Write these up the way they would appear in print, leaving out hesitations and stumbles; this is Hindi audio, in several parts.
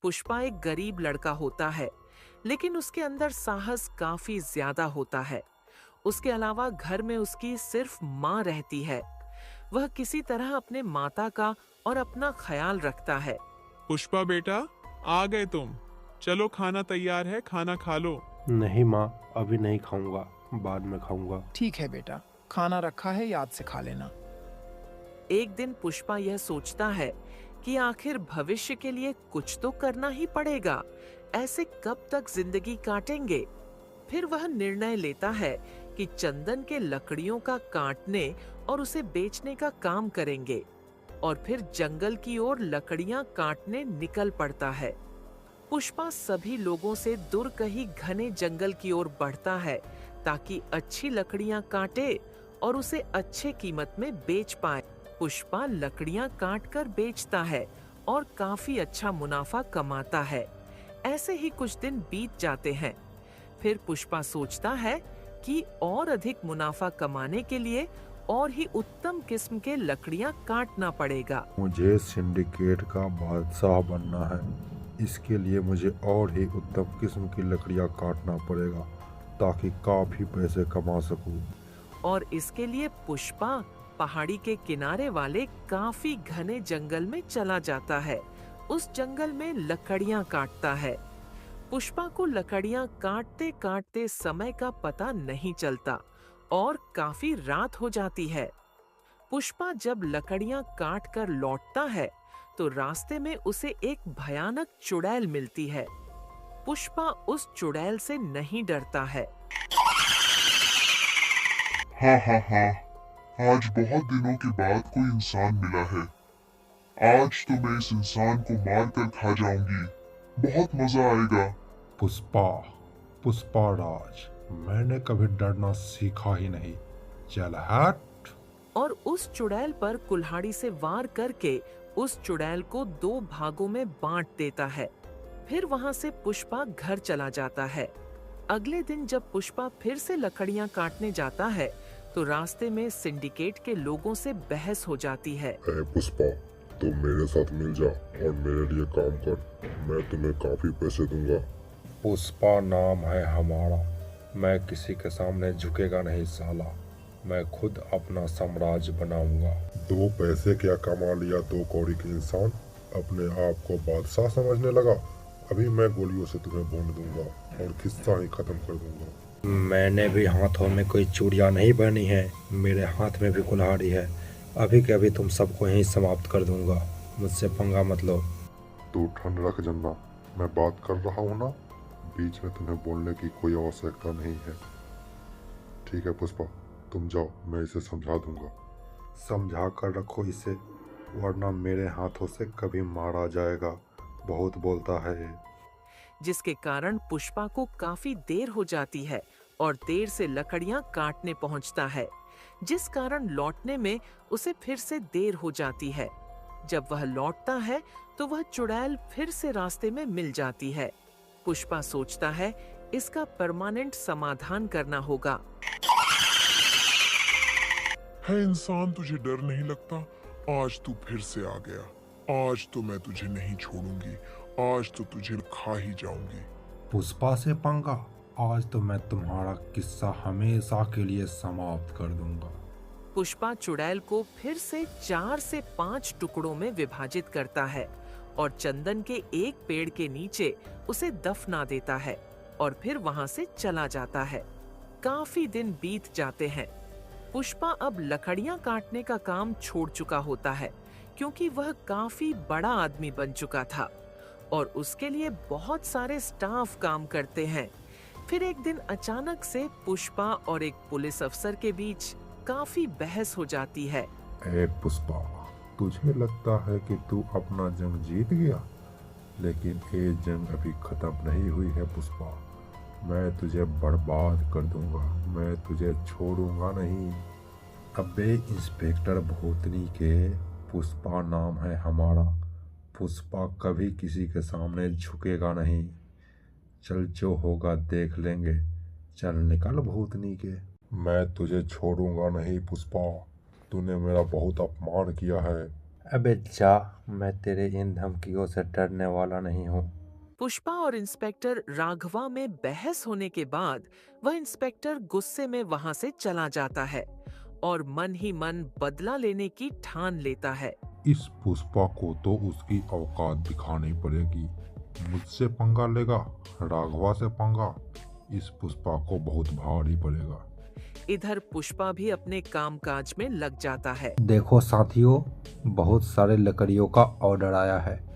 पुष्पा एक गरीब लड़का होता है, लेकिन उसके अंदर साहस काफी ज्यादा होता है। उसके अलावा घर में उसकी सिर्फ माँ रहती है। वह किसी तरह अपने माता का और अपना ख्याल रखता है। पुष्पा बेटा, आ गए तुम। चलो, खाना तैयार है, खाना खा लो। नहीं माँ, अभी नहीं खाऊंगा, बाद में खाऊंगा। ठीक है बेटा, खाना रखा है, याद से खा लेना। एक दिन पुष्पा यह सोचता है कि आखिर भविष्य के लिए कुछ तो करना ही पड़ेगा। ऐसे कब तक जिंदगी काटेंगे? फिर वह निर्णय लेता है कि चंदन के लकड़ियों का काटने और उसे बेचने का काम करेंगे, और फिर जंगल की ओर लकड़ियां काटने निकल पड़ता है। पुष्पा सभी लोगों से दूर कहीं घने जंगल की ओर बढ़ता है ताकि अच्छी लकड़ियां काटे और उसे अच्छे कीमत में बेच पाए। पुष्पा लकड़ियां काट कर बेचता है और काफी अच्छा मुनाफा कमाता है। ऐसे ही कुछ दिन बीत जाते हैं। फिर पुष्पा सोचता है कि और अधिक मुनाफा कमाने के लिए और ही उत्तम किस्म के लकड़ियां काटना पड़ेगा। मुझे सिंडिकेट का बादशाह बनना है। इसके लिए मुझे और ही उत्तम किस्म की लकड़ियां काटना पड़ेगा ताकि काफी पैसे कमा सकूं। और इसके लिए पुष्पा पहाड़ी के किनारे वाले काफी घने जंगल में चला जाता है। उस जंगल में लकड़ियां काटता है। पुष्पा को लकड़ियां काटते काटते समय का पता नहीं चलता और काफी रात हो जाती है। पुष्पा जब लकड़ियां काट कर लौटता है तो रास्ते में उसे एक भयानक चुड़ैल मिलती है। पुष्पा उस चुड़ैल से नहीं डरता है। हाँ हाँ हाँ, आज बहुत दिनों के बाद कोई इंसान मिला है। आज तो मैं इस इंसान को मार कर खा जाऊंगी। बहुत मजा आएगा। पुष्पा, पुष्पा राज, मैंने कभी डरना सीखा ही नहीं। चल हट। और उस चुड़ैल पर कुल्हाड़ी से वार करके उस चुड़ैल को 2 भागों में बांट देता है। फिर वहां से पुष्पा घर चला जाता है। अगले दिन जब पुष्पा फिर से लकड़ियां काटने जाता है तो रास्ते में सिंडिकेट के लोगों से बहस हो जाती है। पुष्पा, तुम मेरे साथ मिल जा और मेरे लिए काम कर। मैं तुम्हें काफी पैसे दूंगा। पुष्पा नाम है हमारा। मैं किसी के सामने झुकेगा नहीं साला। मैं खुद अपना साम्राज्य बनाऊंगा। 2 पैसे क्या कमा लिया 2 कौड़ी के इंसान। अपने आप को बादशाह समझने लगा। अभी मैं गोलियों से तुम्हें भून दूंगा और किस्सा ही खत्म कर दूंगा। मैंने भी हाथों में कोई चूड़ियां नहीं पहनी है, मेरे हाथ में भी कुल्हाड़ी है। अभी के अभी तुम सबको यहीं समाप्त कर दूंगा। मुझसे पंगा मत लो। तू ठंड रख जन्ना, मैं बात कर रहा हूँ ना। बीच में तुम्हें बोलने की कोई आवश्यकता नहीं है। ठीक है पुष्पा, तुम जाओ, मैं इसे समझा दूंगा। समझा कर रखो इसे, वरना मेरे हाथों से कभी मारा जाएगा। बहुत बोलता है ये। जिसके कारण पुष्पा को काफी देर हो जाती है और देर से लकड़ियां काटने पहुंचता है, जिस कारण लौटने में उसे फिर से देर हो जाती है। जब वह लौटता है तो वह चुड़ैल फिर से रास्ते में मिल जाती है। पुष्पा सोचता है इसका परमानेंट समाधान करना होगा। है इंसान, तुझे डर नहीं लगता? आज तू फिर से आ गया। आज तो मैं तुझे नहीं छोड़ूंगी। आज तो तुझे खा ही जाऊंगी। पुष्पा से पंगा? आज तो मैं तुम्हारा किस्सा हमेशा के लिए समाप्त कर दूंगा। पुष्पा चुड़ैल को फिर से 4 से 5 टुकड़ों में विभाजित करता है और चंदन के एक पेड़ के नीचे उसे दफना देता है और फिर वहां से चला जाता है। काफी दिन बीत जाते हैं। पुष्पा अब लकड़ियां काटने का काम छोड़ चुका होता है क्योंकि वह काफी बड़ा आदमी बन चुका था और उसके लिए बहुत सारे स्टाफ काम करते हैं। फिर एक दिन अचानक से पुष्पा और एक पुलिस अफसर के बीच काफी बहस हो जाती है। ए पुष्पा, तुझे लगता है कि तू अपना जंग जीत गया, लेकिन ये जंग अभी खत्म नहीं हुई है पुष्पा। मैं तुझे बर्बाद कर दूंगा, मैं तुझे छोड़ूंगा नहीं। अबे इंस्पेक्टर भूतनी के, पुष्पा नाम है हमारा। पुष्पा कभी किसी के सामने झुकेगा नहीं। चल, जो होगा देख लेंगे। चल निकल भूतनी के। मैं तुझे छोड़ूंगा नहीं पुष्पा। तूने मेरा बहुत अपमान किया है। अबे जा, मैं तेरे इन धमकियों से डरने वाला नहीं हूँ। पुष्पा और इंस्पेक्टर राघवा में बहस होने के बाद वह इंस्पेक्टर गुस्से में वहां से चला जाता है और मन ही मन बदला लेने की ठान लेता है। इस पुष्पा को तो उसकी औकात दिखानी पड़ेगी। मुझसे पंगा लेगा, राघवा से पंगा, इस पुष्पा को बहुत भारी पड़ेगा। इधर पुष्पा भी अपने कामकाज में लग जाता है। देखो साथियों, बहुत सारे लकड़ियों का ऑर्डर आया है,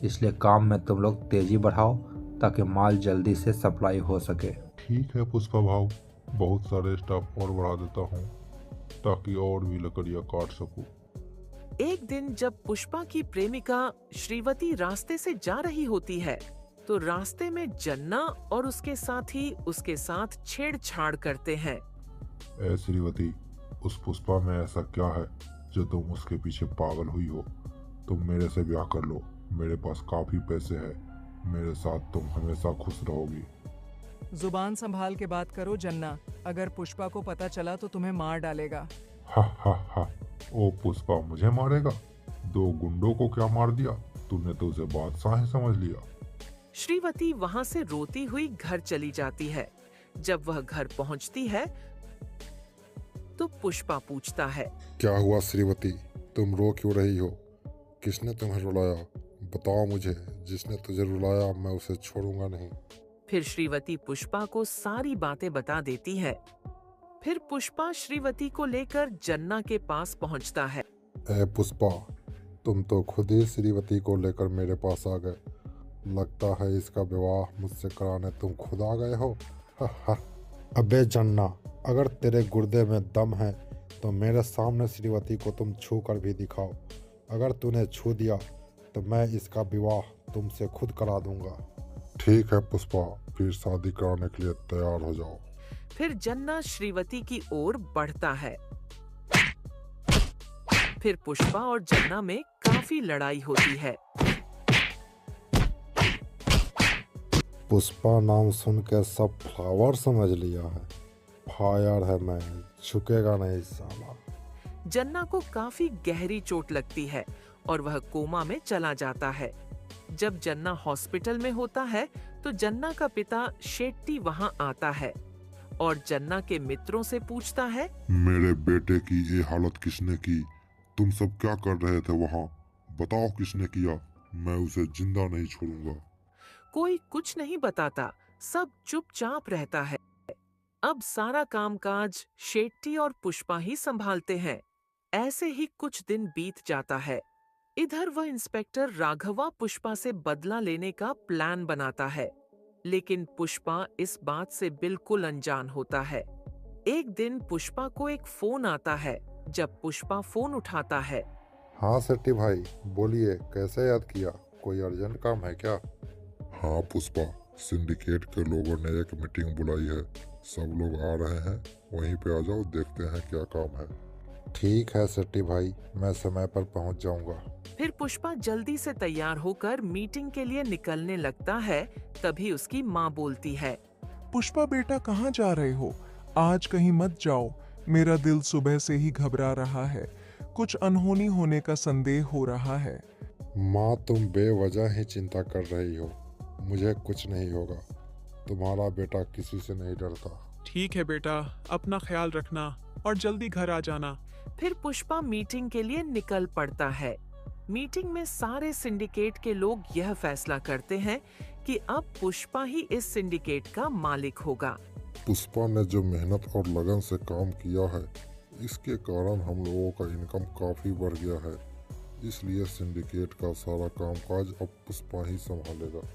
इसलिए काम में तुम लोग तेजी बढ़ाओ ताकि माल जल्दी से सप्लाई हो सके। ठीक है पुष्पा भाव, बहुत सारे स्टाफ और बढ़ा देता हूँ ताकि और भी लकड़ियाँ काट सकूं। एक दिन जब पुष्पा की प्रेमिका श्रीवती रास्ते से जा रही होती है तो रास्ते में जन्ना और उसके साथी उसके साथ छेड़छाड़ करते हैं। ए श्रीवती, उस पुष्पा में ऐसा क्या है जो तुम उसके पीछे पागल हुई हो? तुम मेरे से ब्याह कर लो, मेरे पास काफी पैसे हैं, मेरे साथ तुम हमेशा खुश रहोगी। जुबान संभाल के बात करो जन्ना, अगर पुष्पा को पता चला तो तुम्हें मार डालेगा। हा हा हा, ओ पुष्पा मुझे मारेगा? 2 गुंडों को क्या मार दिया? तूने तो उसे बादशाह ही समझ लिया। श्रीवती वहां से रोती हुई घर चली जाती है। जब वह घर पहुंचती है तो पुष्पा पूछता है, क्या हुआ श्रीवती, तुम रो क्यों रही हो? किसने तुम्हें रुलाया? बताओ मुझे, जिसने तुझे रुलाया मैं उसे छोड़ूंगा नहीं। फिर श्रीवती पुष्पा को सारी बातें बता देती है। फिर पुष्पा श्रीवती को लेकर जन्ना के पास पहुंचता है। ए पुष्पा, तुम तो खुद ही श्रीवती को लेकर मेरे पास आ गए। लगता है इसका विवाह मुझसे कराने तुम खुद आ गए हो। हा हा। अबे जन्ना, अगर तेरे गुर्दे में दम है तो मेरे सामने श्रीवती को तुम छू कर भी दिखाओ। अगर तूने छू दिया तो मैं इसका विवाह तुमसे खुद करा दूंगा। ठीक है पुष्पा, फिर शादी कराने के लिए तैयार हो जाओ। फिर जन्ना श्रीवती की ओर बढ़ता है। फिर पुष्पा और जन्ना में काफी लड़ाई होती है। पुष्पा नाम सुन के सब फ्लावर समझ लिया है। फायर है मैं, झुकेगा नहीं साला। जन्ना को काफी गहरी चोट लगती है और वह कोमा में चला जाता है। जब जन्ना हॉस्पिटल में होता है तो जन्ना का पिता शेट्टी वहां आता है और जन्ना के मित्रों से पूछता है, मेरे बेटे की ये हालत किसने की? तुम सब क्या कर रहे थे वहाँ? बताओ किसने किया? मैं उसे जिंदा नहीं छोड़ूंगा। कोई कुछ नहीं बताता, सब चुपचाप रहता है। अब सारा कामकाज शेट्टी और पुष्पा ही संभालते हैं। ऐसे ही कुछ दिन बीत जाता है। इधर वह इंस्पेक्टर राघवा पुष्पा से बदला लेने का प्लान बनाता है, लेकिन पुष्पा इस बात से बिल्कुल अनजान होता है। एक दिन पुष्पा को एक फोन आता है। जब पुष्पा फोन उठाता है, हाँ सेट्टी भाई, बोलिए, कैसे याद किया? कोई अर्जेंट काम है क्या? हाँ पुष्पा, सिंडिकेट के लोगों ने एक मीटिंग बुलाई है। सब लोग आ रहे हैं, वहीं पे आ जाओ, देखते हैं क्या काम है। ठीक है सेट्टी भाई, मैं समय पर पहुंच जाऊंगा। फिर पुष्पा जल्दी से तैयार होकर मीटिंग के लिए निकलने लगता है। तभी उसकी माँ बोलती है, पुष्पा बेटा कहाँ जा रहे हो? आज कहीं मत जाओ, मेरा दिल सुबह से ही घबरा रहा है। कुछ अनहोनी होने का संदेह हो रहा है। माँ, तुम बेवजह ही चिंता कर रही हो। मुझे कुछ नहीं होगा। तुम्हारा बेटा किसी से नहीं डरता। ठीक है बेटा, अपना ख्याल रखना और जल्दी घर आ जाना। फिर पुष्पा मीटिंग के लिए निकल पड़ता है। मीटिंग में सारे सिंडिकेट के लोग यह फैसला करते हैं कि अब पुष्पा ही इस सिंडिकेट का मालिक होगा। पुष्पा ने जो मेहनत और लगन से काम किया है, इसके कारण हम लोगों का इनकम काफी बढ़ गया है। इसलिए सिंडिकेट का सारा कामकाज अब पुष्पा ही संभालेगा।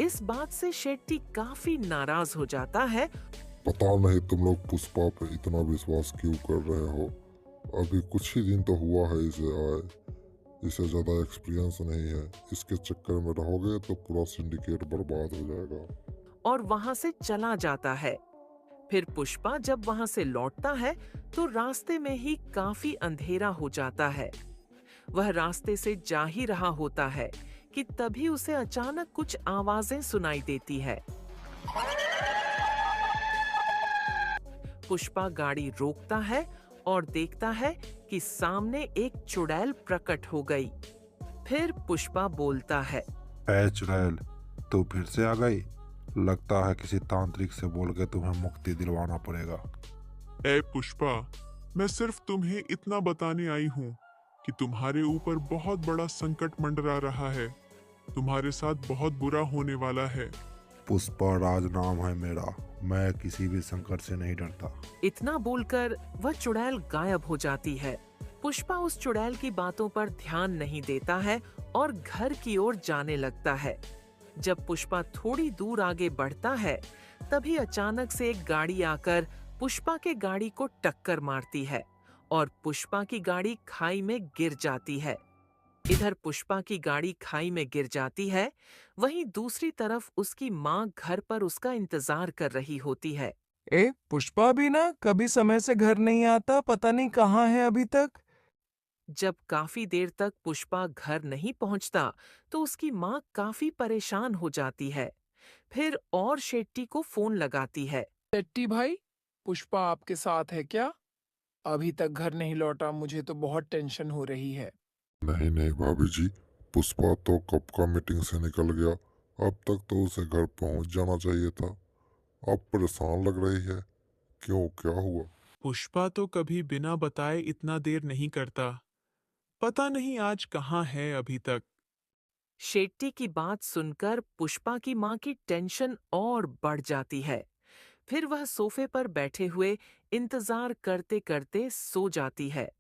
इस बात से शेट्टी काफी नाराज हो जाता है। पता नहीं तुम लोग पुष्पा पे इतना विश्वास क्यों कर रहे हो। अभी कुछ ही दिन तो हुआ है इसे आए। इसे ज्यादा एक्सपीरियंस नहीं है। इसके चक्कर में रहोगे तो पूरा सिंडिकेट बर्बाद हो जाएगा। और वहां से चला जाता है। फिर पुष्पा जब वहां से लौटता है तो रास्ते में ही काफी अंधेरा हो जाता है। वह रास्ते से जा ही रहा होता है कि तभी उसे अचानक कुछ आवाजें सुनाई देती है। पुष्पा गाड़ी रोकता है और देखता है कि सामने एक चुड़ैल प्रकट हो गई। फिर पुष्पा बोलता है, ऐ चुड़ैल, तू फिर से आ गई। लगता है किसी तांत्रिक से बोल के तुम्हें मुक्ति दिलवाना पड़ेगा। ए पुष्पा, मैं सिर्फ तुम्हें इतना बताने आई हूँ कि तुम्हारे ऊपर बहुत बड़ा संकट मंडरा रहा है। तुम्हारे साथ बहुत बुरा होने वाला है। पुष्पा राज नाम है मेरा, मैं किसी भी संकट से नहीं डरता। इतना बोलकर वह चुड़ैल गायब हो जाती है। पुष्पा उस चुड़ैल की बातों पर ध्यान नहीं देता है और घर की ओर जाने लगता है। जब पुष्पा थोड़ी दूर आगे बढ़ता है, तभी अचानक से एक गाड़ी आकर पुष्पा के गाड़ी को टक्कर मारती है और पुष्पा की गाड़ी खाई में गिर जाती है। इधर पुष्पा की गाड़ी खाई में गिर जाती है, वहीं दूसरी तरफ उसकी माँ घर पर उसका इंतजार कर रही होती है। पुष्पा भी ना कभी समय से घर नहीं आता, पता नहीं कहाँ है अभी तक। जब काफी देर तक पुष्पा घर नहीं पहुंचता, तो उसकी माँ काफी परेशान हो जाती है। फिर और शेट्टी को फोन लगाती है। शेट्टी भाई, पुष्पा आपके साथ है क्या? अभी तक घर नहीं लौटा, मुझे तो बहुत टेंशन हो रही है। नहीं नहीं भाभी जी, पुष्पा तो कब का मीटिंग से निकल गया। अब तक तो उसे घर पहुंच जाना चाहिए था। अब परेशान लग रही है, क्यों, क्या हुआ? पुष्पा तो कभी बिना बताए इतना देर नहीं करता। पता नहीं आज कहाँ है अभी तक। शेट्टी की बात सुनकर पुष्पा की माँ की टेंशन और बढ़ जाती है। फिर वह सोफे पर बैठे हुए इंतजार करते करते सो जाती है।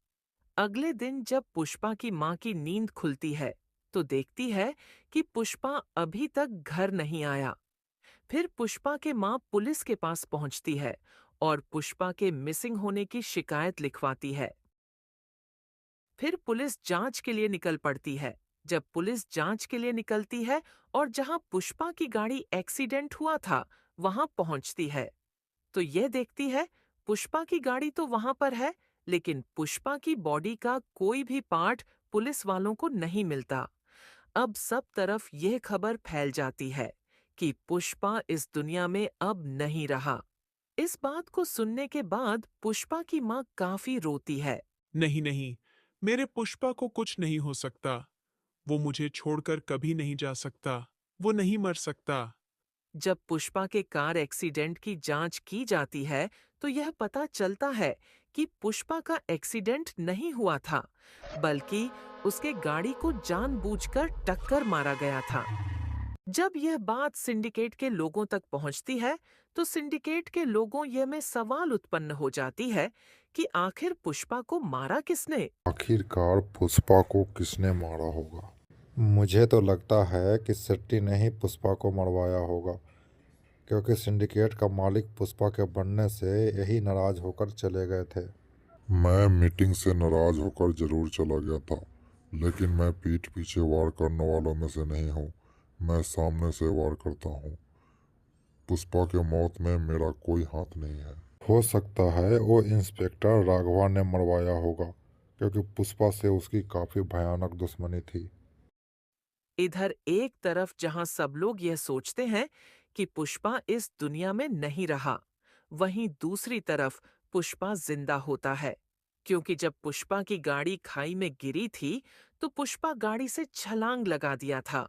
अगले दिन जब पुष्पा की माँ की नींद खुलती है, तो देखती है कि पुष्पा अभी तक घर नहीं आया। फिर पुष्पा के माँ पुलिस के पास पहुंचती है और पुष्पा के मिसिंग होने की शिकायत लिखवाती है। फिर पुलिस जांच के लिए निकल पड़ती है। जब पुलिस जांच के लिए निकलती है और जहां पुष्पा की गाड़ी एक्सीडेंट हुआ था, वहां पहुंचती है, तो यह देखती है पुष्पा की गाड़ी तो वहां पर है, लेकिन पुष्पा की बॉडी का कोई भी पार्ट पुलिस वालों को नहीं मिलता। अब सब तरफ यह खबर फैल जाती है कि पुष्पा इस दुनिया में अब नहीं रहा। इस बात को सुनने के बाद पुष्पा की माँ काफी रोती है। नहीं नहीं, मेरे पुष्पा को कुछ नहीं हो सकता। वो मुझे छोड़कर कभी नहीं जा सकता। वो नहीं मर सकता। जब पुष्पा के कार एक्सीडेंट की जांच की जाती है, तो यह पता चलता है कि पुष्पा का एक्सीडेंट नहीं हुआ था, बल्कि उसके गाड़ी को जानबूझकर टक्कर मारा गया था। जब यह बात सिंडिकेट के लोगों तक पहुंचती है, तो सिंडिकेट के लोगों ये में सवाल उत्पन्न हो जाती है कि आखिर पुष्पा को मारा किसने। आखिरकार पुष्पा को किसने मारा होगा? मुझे तो लगता है कि शेट्टी ने ही पुष्पा को मरवाया होगा, क्योंकि सिंडिकेट का मालिक पुष्पा के बनने से यही नाराज होकर चले गए थे। मैं मीटिंग से नाराज होकर जरूर चला गया था, लेकिन मैं पीठ पीछे वार करने वालों में से नहीं हूँ। मैं सामने से वार करता हूँ। पुष्पा के मौत में मेरा कोई हाथ नहीं है। हो सकता है वो इंस्पेक्टर राघवा ने मरवाया होगा, क्योंकि पुष्पा से उसकी काफी भयानक दुश्मनी थी। इधर एक तरफ जहां सब लोग यह सोचते हैं कि पुष्पा इस दुनिया में नहीं रहा, वहीं दूसरी तरफ पुष्पा जिंदा होता है, क्योंकि जब पुष्पा की गाड़ी खाई में गिरी थी, तो पुष्पा गाड़ी से छलांग लगा दिया था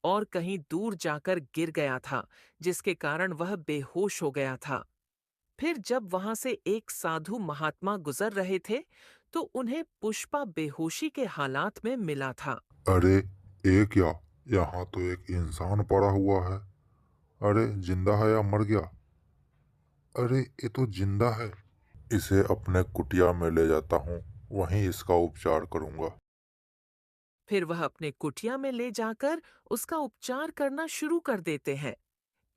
और कहीं दूर जाकर गिर गया था, जिसके कारण वह बेहोश हो गया था। फिर जब वहां से एक साधु महात्मा गुजर रहे थे, तो उन्हें पुष्पा बेहोशी के हालात में मिला था। अरे ये क्या, यहाँ तो एक इंसान पड़ा हुआ है। अरे जिंदा है या मर गया? अरे ये तो जिंदा है। इसे अपने कुटिया में ले जाता हूँ, वहीं इसका उपचार करूंगा। फिर वह अपने कुटिया में ले जाकर उसका उपचार करना शुरू कर देते हैं।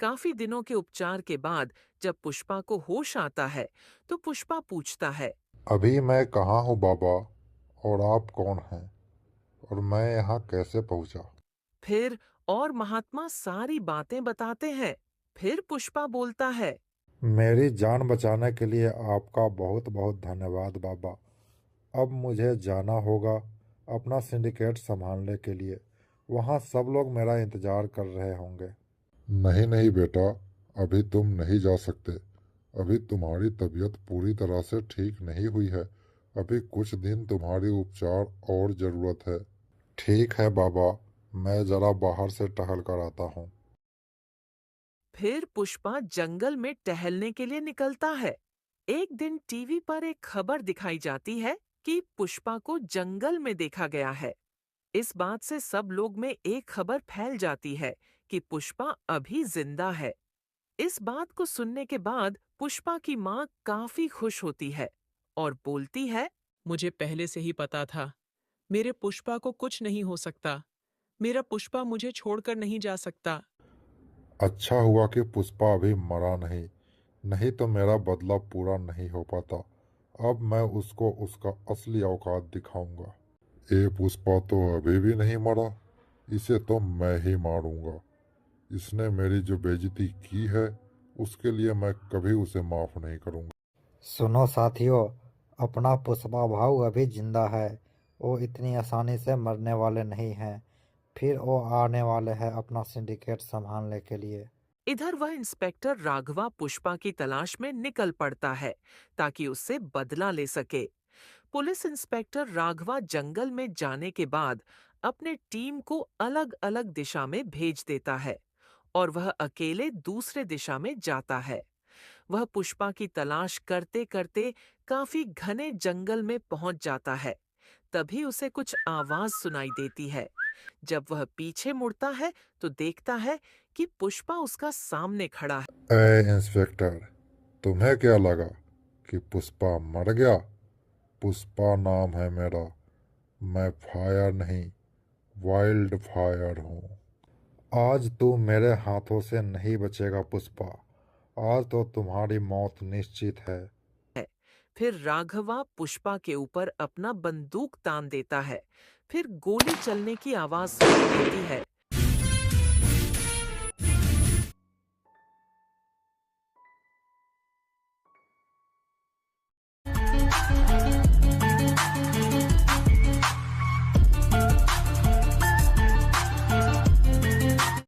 काफी दिनों के उपचार के बाद जब पुष्पा को होश आता है, तो पुष्पा पूछता है, अभी मैं कहाँ हूँ बाबा, और आप कौन हैं, और मैं यहाँ कैसे पहुँचा? फिर और महात्मा सारी बातें बताते हैं। फिर पुष्पा बोलता है, मेरी जान बचाने के लिए आपका बहुत बहुत धन्यवाद बाबा। अब मुझे जाना होगा अपना सिंडिकेट संभालने के लिए। वहाँ सब लोग मेरा इंतजार कर रहे होंगे। नहीं नहीं बेटा, अभी तुम नहीं जा सकते। अभी तुम्हारी तबीयत पूरी तरह से ठीक नहीं हुई है। अभी कुछ दिन तुम्हारी उपचार और ज़रूरत है। ठीक है बाबा, मैं ज़रा बाहर से टहल कर आता हूँ। फिर पुष्पा जंगल में टहलने के लिए निकलता है। एक दिन टीवी पर एक खबर दिखाई जाती है कि पुष्पा को जंगल में देखा गया है। इस बात से सब लोग में एक खबर फैल जाती है कि पुष्पा अभी जिंदा है। इस बात को सुनने के बाद पुष्पा की माँ काफी खुश होती है और बोलती है, मुझे पहले से ही पता था, मेरे पुष्पा को कुछ नहीं हो सकता। मेरा पुष्पा मुझे छोड़कर नहीं जा सकता। अच्छा हुआ कि पुष्पा अभी मरा नहीं, नहीं तो मेरा बदला पूरा नहीं हो पाता। अब मैं उसको उसका असली औकात दिखाऊंगा। ये पुष्पा तो अभी भी नहीं मरा, इसे तो मैं ही मारूंगा। इसने मेरी जो बेइज्जती की है उसके लिए मैं कभी उसे माफ नहीं करूंगा। सुनो साथियों, अपना पुष्पा भाऊ अभी जिंदा है। वो इतनी आसानी से मरने वाले नहीं हैं। फिर वो आने वाले हैं अपना सिंडिकेट संभालने के लिए। इधर वह इंस्पेक्टर राघवा पुष्पा की तलाश में निकल पड़ता है ताकि उससे बदला ले सके। पुलिस इंस्पेक्टर राघवा जंगल में जाने के बाद अपने टीम को अलग अलग दिशा में भेज देता है और वह अकेले दूसरे दिशा में जाता है। वह पुष्पा की तलाश करते करते काफी घने जंगल में पहुंच जाता है। तभी उसे कुछ आवाज सुनाई देती है। जब वह पीछे मुड़ता है तो देखता है कि पुष्पा उसका सामने खड़ा है। ए इंस्पेक्टर, तुम्हें क्या लगा कि पुष्पा मर गया? पुष्पा नाम है मेरा। मैं फायर नहीं, वाइल्ड फायर हूँ। आज तू मेरे हाथों से नहीं बचेगा पुष्पा। आज तो तुम्हारी मौत निश्चित है। फिर राघवा पुष्पा के ऊपर अपना बंदूक तान देता है। फिर गोली चलने की आवाज सुनाई देती है।